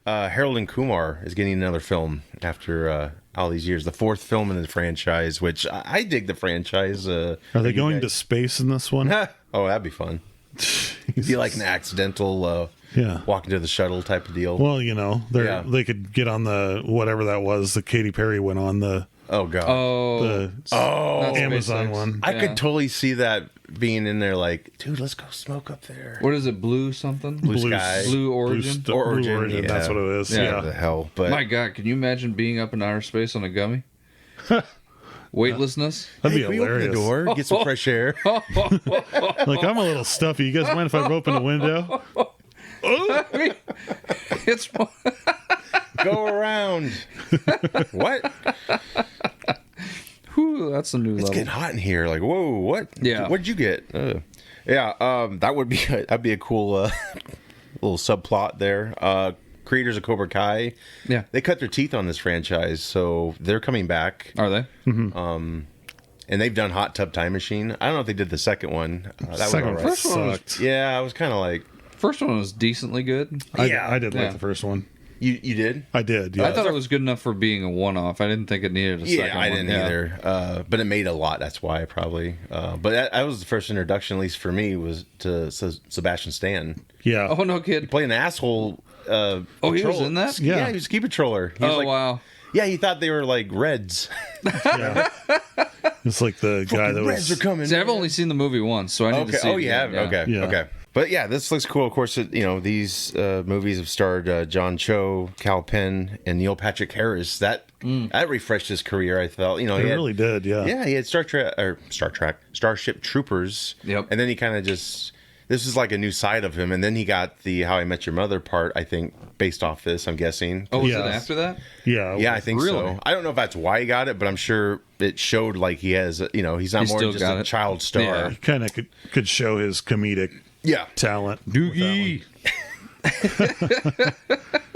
Harold and Kumar is getting another film after all these years. The fourth film in the franchise, which I dig the franchise. Are they going to space in this one? Oh, that'd be fun. It'd be like an accidental walk into the shuttle type of deal. Well, they could get on the whatever that was that Katy Perry went on the Amazon one. I could totally see that being in there. Like, dude, let's go smoke up there. What is it? Blue something? Blue Sky. Blue Origin. Blue Origin. That's what it is. Yeah. The hell. But my God, can you imagine being up in outer space on a gummy? Weightlessness. That'd be can hilarious. We open the door, get some fresh air. Like, I'm a little stuffy. You guys mind if I open the window? It's go around. What? Whew, that's a new level. It's getting hot in here. Like, whoa, what? Yeah. What'd you get? That would be that'd be a cool little subplot there. Creators of Cobra Kai. Yeah. They cut their teeth on this franchise, so they're coming back. Are they? Mm-hmm. And they've done Hot Tub Time Machine. I don't know if they did the second one. That second was all right. one sucked. Yeah, I was kind of like... First one was decently good. I did like the first one. You did? I did, yeah. I thought it was good enough for being a one-off. I didn't think it needed a second one. Yeah, I didn't either. But it made a lot. That's why, probably. But that was the first introduction, at least for me, was to Sebastian Stan. Yeah. Oh, no kid. He played an asshole... he was in that? Yeah, he was a ski patroller. He was wow. Yeah, he thought they were like Reds. Yeah. It's like the guy that Reds was... are coming. See, I've only seen the movie once, so I need to see it. Oh, you have? Yeah. Okay. Yeah. Okay. But yeah, this looks cool. Of course, these movies have starred John Cho, Cal Penn, and Neil Patrick Harris. That refreshed his career, I felt. He really did, yeah. Yeah, he had Starship Troopers. Yep. And then he kind of just... This is like a new side of him. And then he got the How I Met Your Mother part, I think, based off this, I'm guessing. Oh, was Yes. it after that? Yeah. Yeah, I think Really? so. I don't know if that's why he got it, but I'm sure it showed like he has, he's not He more still just got a it. child star. Yeah. He kind of could show his comedic talent. Doogie.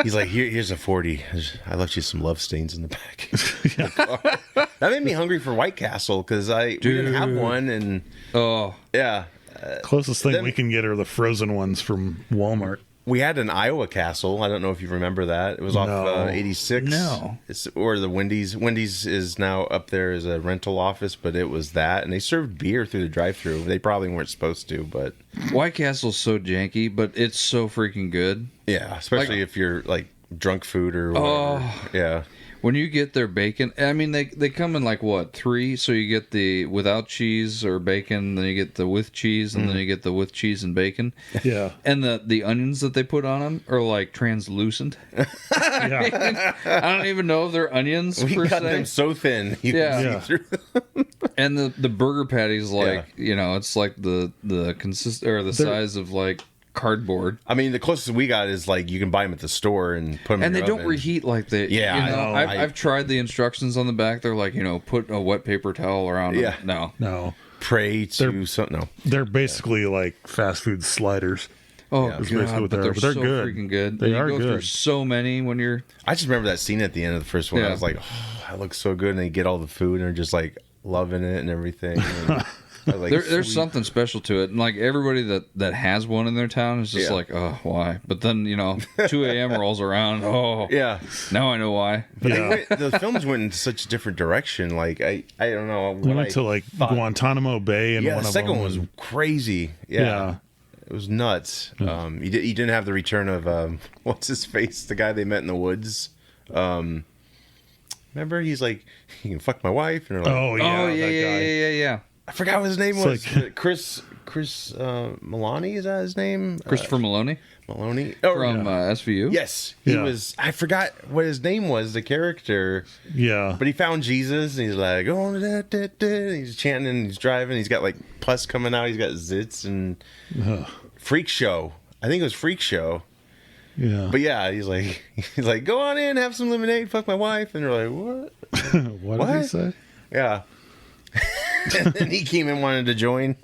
He's like, here's a 40. I left you some love stains in the back. That made me hungry for White Castle because we didn't have one. And yeah. Closest thing we can get are the frozen ones from Walmart. We had an Iowa Castle. I don't know if you remember that. It was off 86. No. Or the Wendy's. Wendy's is now up there as a rental office, but it was that. And they served beer through the drive-thru. They probably weren't supposed to, but... White Castle's so janky, but it's so freaking good. Yeah, especially if you're, like, drunk food or whatever. Yeah. When you get their bacon, I mean, they come in like, what, 3? So you get the without cheese or bacon, then you get the with cheese, and then you get the with cheese and bacon. Yeah. And the onions that they put on them are like translucent. Yeah. I don't even know if they're onions, We per got se. them so thin. You can see through them. And the burger patty's like, it's like the size of like cardboard. I mean, the closest we got is like you can buy them at the store and put them in And they your don't oven. reheat like they. Yeah, I know. I've tried the instructions on the back. They're like, put a wet paper towel around Yeah. it. No. No. Pray to something. No. They're basically like fast food sliders. Oh, Yeah. God, basically what but they they're are, but they're so good. freaking good. They And are you go through good. so many when you're... I just remember that scene at the end of the first one. Yeah. I was like, oh, that looks so good. And they get all the food and they're just like loving it and everything. And I was like, There's sweet. something special to it. And like everybody that has one in their town is just like, oh, why? But then, 2 a.m. rolls around. Oh, Yeah. now I know why. But Yeah. the films went in such a different direction. Like, I don't know. We went to like Guantanamo Bay, and Yeah, one the of second them one was crazy. Yeah. It was nuts. You didn't have the return of what's his face, the guy they met in the woods. Remember, he's like, "You can fuck my wife," and they're like, Oh yeah, Oh, that guy. yeah. I forgot what his name was. like- Chris Maloney, is that his name? Christopher Maloney Maloney. Oh, from SVU. yes, he Yeah. was. I forgot what his name was. The character. Yeah. But he found Jesus, and he's like, "Oh, da, da, da." And he's chanting, and he's driving. He's got like pus coming out. He's got zits and Freak Show. I think it was Freak Show. Yeah. But yeah, he's like, "Go on in, have some lemonade, fuck my wife," and they're like, "What?" What did he What? say? Yeah. And then he came and wanted to join.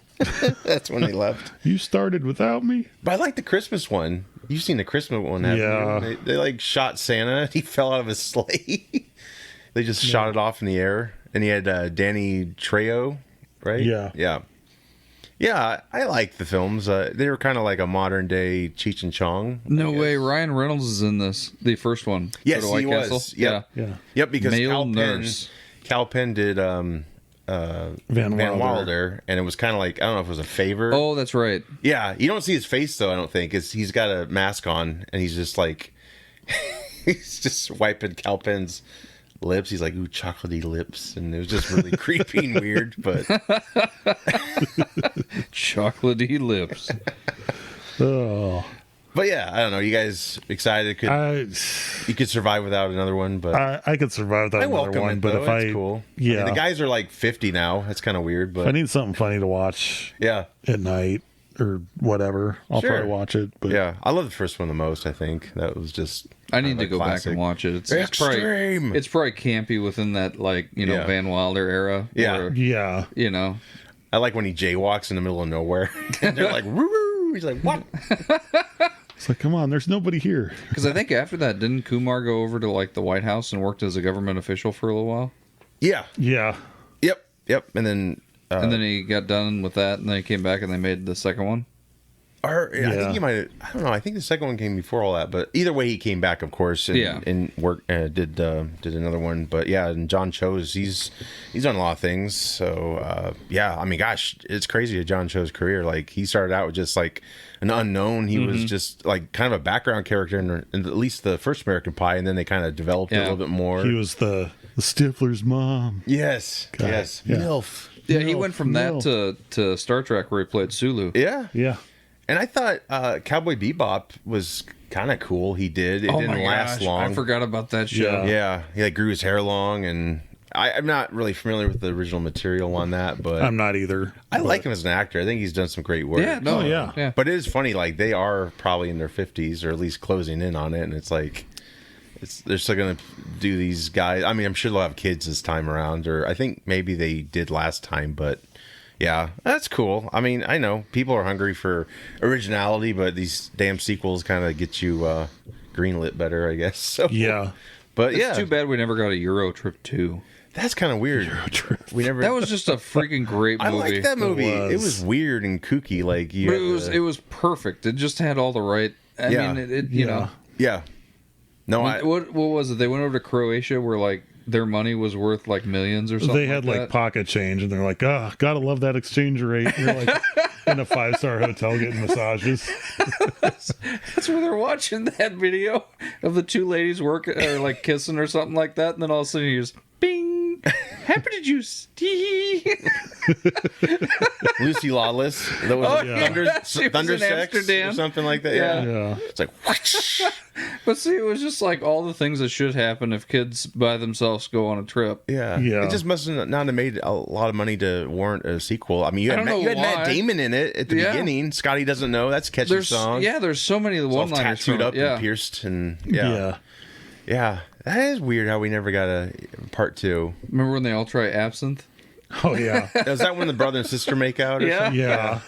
That's when they left. You started without me? But I like the Christmas one. You've seen the Christmas one, haven't Yeah. you? They like shot Santa. He fell out of his sleigh. They just shot it off in the air. And he had Danny Trejo, right? Yeah. Yeah. Yeah, I like the films. They were kind of like a modern day Cheech and Chong. No way. Ryan Reynolds is in this. The first one. Yes, Go to White he Castle? was. Yep. Yeah. Yep, because Male nurse. Cal Penn did Van Wilder, and it was kind of like, I don't know if it was a favor. Oh, that's right. Yeah, you don't see his face though. I don't think he's got a mask on, and he's just like he's just wiping Cal Penn's lips. He's like, ooh, chocolatey lips, and it was just really creepy and weird. But Chocolatey lips. Oh. but yeah, I don't know. You guys excited? You could survive without another one, but I could survive without I another welcome one. it. But Though. if It's cool. Yeah, I mean, the guys are like 50 now. That's kind of weird, if but I need something funny to watch yeah. at night or whatever, I'll Sure. probably watch it. But Yeah, I love the first one the most. I think that was just. I need to a go back classic. and watch it. It's Extreme. probably, it's probably campy within that, like, Yeah. Van Wilder era. Yeah. where, yeah, I like when he jaywalks in the middle of nowhere. And they're like, woo! He's like, what? it's like, come on, there's nobody here. Because I think after that, didn't Kumar go over to, like, the White House and worked as a government official for a little while? Yeah. Yeah, Yep. And then. And then he got done with that, and then he came back and they made the second one. I Yeah. think he might. I don't know. I think the second one came before all that, but either way, he came back, of course, and, Yeah. and work did another one. But yeah, and John Cho's he's done a lot of things. So yeah, I mean, gosh, it's crazy to John Cho's career. Like he started out with just like an unknown. He was just like kind of a background character in at least the first American Pie, and then they kind of developed it a little bit more. he was the Stifler's mom. Yes, yes, Yeah. MILF. Yeah, he No, went from no. that to Star Trek, where he played Sulu. Yeah, Yeah, and I thought Cowboy Bebop was kind of cool. He did. It didn't last long. I forgot about that show. Yeah, he like grew his hair long, and I'm not really familiar with the original material on that, but I'm not either. I like him as an actor. I think he's done some great work. Yeah, no, Oh, yeah. yeah. But it is funny, like they are probably in their 50s or at least closing in on it, and it's like they're still gonna do these guys. I mean, I'm sure they'll have kids this time around, or I think maybe they did last time, but. Yeah, that's cool. I mean, I know people are hungry for originality, but these damn sequels kind of get you greenlit better, I guess. So, Yeah, but It's yeah, too bad we never got a Euro Trip 2. that's kind of weird. We never. That was just a freaking great movie. I like that movie. It It was. was weird and kooky. Like you. But had it was perfect. It just had all the right. I Yeah. mean, you know. Yeah. No, What was it? They went over to Croatia where like their money was worth like millions or something. they had like that. pocket change, and they're like, "Ah, gotta love that exchange rate." And they're like in a 5-star hotel getting massages. That's where they're watching that video of the two ladies working or like kissing or something like that, and then all of a sudden you just bing. Happy to juice. Lucy Lawless. That was Oh, yeah. She was Thunder in Sex or Amsterdam. something like that. Yeah. Yeah. Yeah, It's like whoosh. But see, it was just like all the things that should happen if kids by themselves go on a trip. Yeah. Yeah. It just must not have made a lot of money to warrant a sequel. I mean, you I had, don't know you had Matt why. Damon in it at the Yeah. beginning. Scotty Doesn't Know. That's a catchy There's song. there's so many It's all one-liners tattooed from it. up Yeah. and pierced, and yeah. yeah. That is weird how we never got a part 2. Remember when they all try absinthe? Oh yeah, Is that when the brother and sister make out? Or Yeah. something? yeah.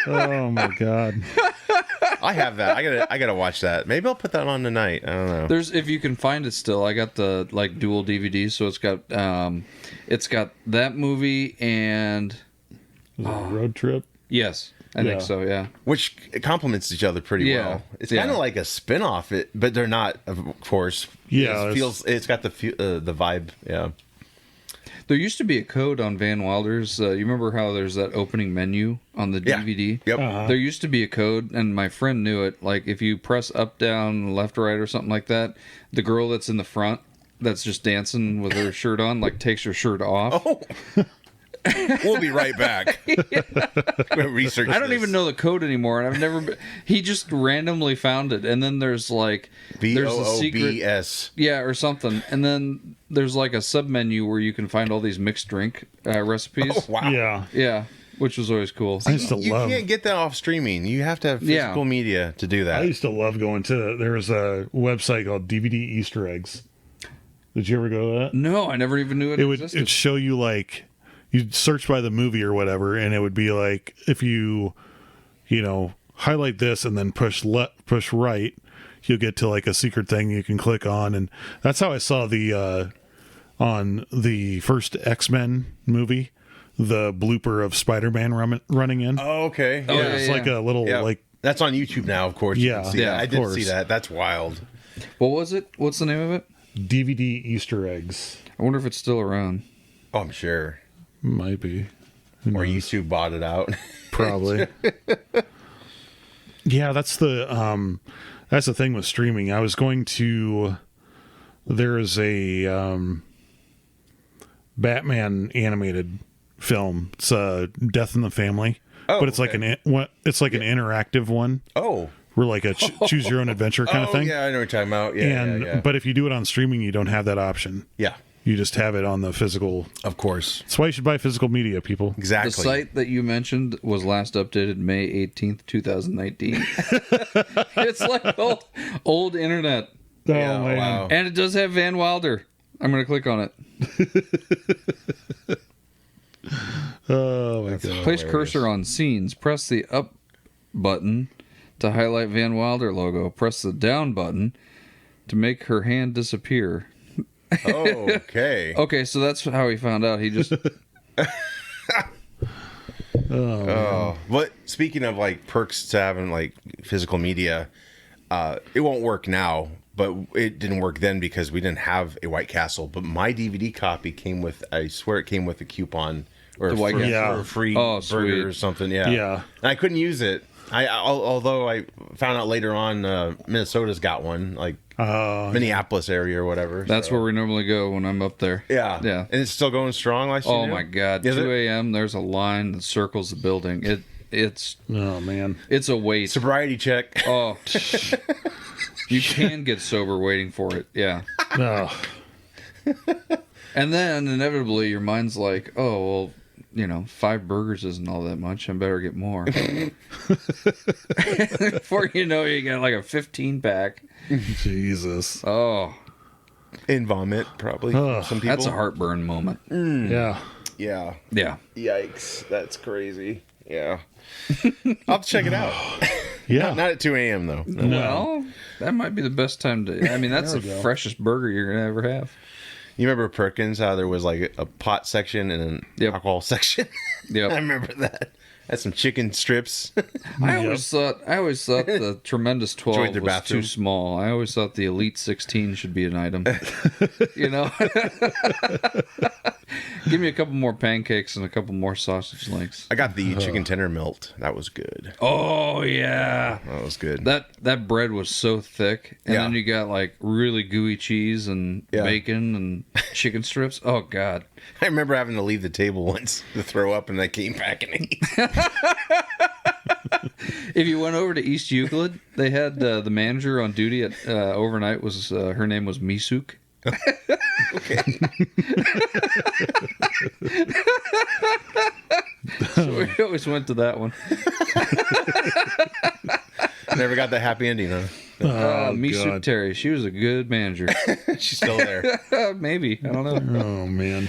Oh my god. I have that. I gotta watch that. Maybe I'll put that on tonight. I don't know. There's if you can find it still. I got the like dual DVDs, so it's got that movie and Was it a road trip? yes, I Yeah. think so. Yeah. Which complements each other pretty Yeah. well. It's Yeah. kind of like a spin-off, but they're not, of course. Yeah, It's got the vibe. Yeah. There used to be a code on Van Wilder's. You remember how there's that opening menu on the Yeah. DVD? Yep. Uh-huh. There used to be a code, and my friend knew it. Like if you press up, down, left, right, or something like that, the girl that's in the front, that's just dancing with her shirt on, like takes her shirt off. Oh. We'll be right back. Research. I don't even know the code anymore, and I've never. He just randomly found it, and then there's like there's a secret, BOOBS. yeah, or something, and then there's like a sub menu where you can find all these mixed drink recipes. Oh wow. Yeah, Yeah, which was always cool. I used to You love. can't get that off streaming. You have to have Yeah. physical media to do I that. used to love going to. There was a website called DVD Easter eggs. Did you ever go to that? No, I never even knew it existed. It'd show you like you'd search by the movie or whatever, and it would be like if you highlight this and then push right, you'll get to like a secret thing you can click on, and that's how I saw the on the first X-Men movie. the blooper of Spider-Man running in. Oh, okay. Oh, Yeah. yeah, It's like a little like That's on YouTube now, of course. You Yeah. can see Yeah, that. I of did course. see that. That's wild. What was it? What's the name of it? DVD Easter eggs. I wonder if it's still around. Oh, I'm sure. Might be. Who Or knows? YouTube bought it out. Probably. Yeah, that's the thing with streaming. I was going to. There is a Batman animated film. It's Death in the Family, Oh, but it's like okay. it's like an interactive one. Oh. We're like a choose your own adventure kind of thing. Yeah, I know what you're talking about. Yeah, And yeah. but if you do it on streaming, you don't have that option. Yeah, You just have it on the physical. of course. That's why you should buy physical media, people. Exactly. The site that you mentioned was last updated May 18th, 2019. It's like old internet. Oh Yeah, man. wow. And it does have Van Wilder. I'm going to click on it. Oh my god. Place Hilarious. cursor on scenes. Press the up button to highlight Van Wilder logo. Press the down button to make her hand disappear. Oh, okay. Okay, so that's how he found out. He just... Oh, but speaking of like perks to having like physical media, it won't work now, but it didn't work then because we didn't have a White Castle. But my DVD copy came with, I swear it came with a coupon or The White free, Castle? or a free Oh, burger sweet. or something. Yeah. Yeah. And I couldn't use it. Although I found out later on, Minnesota's got one, like Minneapolis area or whatever. That's so. where we normally go when I'm up there. Yeah. Yeah. And it's still going strong, like Oh my God! Is it? 2 a.m. There's a line that circles the building. It's Oh man. a wait. Sobriety check. Oh, you can get sober waiting for it. Yeah, Oh. and then inevitably your mind's like, oh well, 5 burgers isn't all that much. I better get more. Before you know, you got like a 15 pack. Jesus. Oh, In vomit, probably. Ugh. Some people. that's a heartburn moment. Yeah. Yeah. Yeah. Yikes. That's crazy. Yeah. I'll have to check it out. Yeah. Not at 2 a.m. though. No. Well, that might be the best time to. I mean, that's the freshest burger you're gonna ever have. You remember Perkins? How there was like a pot section and an Yep. alcohol section. Yep. I remember that. Had some chicken strips. I always thought the tremendous 12 Joined their was bathroom. too small. I always thought the elite 16 should be an item. Give me a couple more pancakes and a couple more sausage links. I got the chicken tender melt. That was good. Oh yeah, That was good. that bread was so thick, and Yeah. then you got like really gooey cheese and Yeah. bacon and chicken strips. Oh God. I remember having to leave the table once to throw up, and I came back and ate. If you went over to East Euclid, they had the manager on duty at overnight was her name was Misuk. Okay. So we always went to that one. Never got the happy ending, huh? Misuk God. Terry, she was a good manager. She's still there. Maybe, I don't know. Oh man.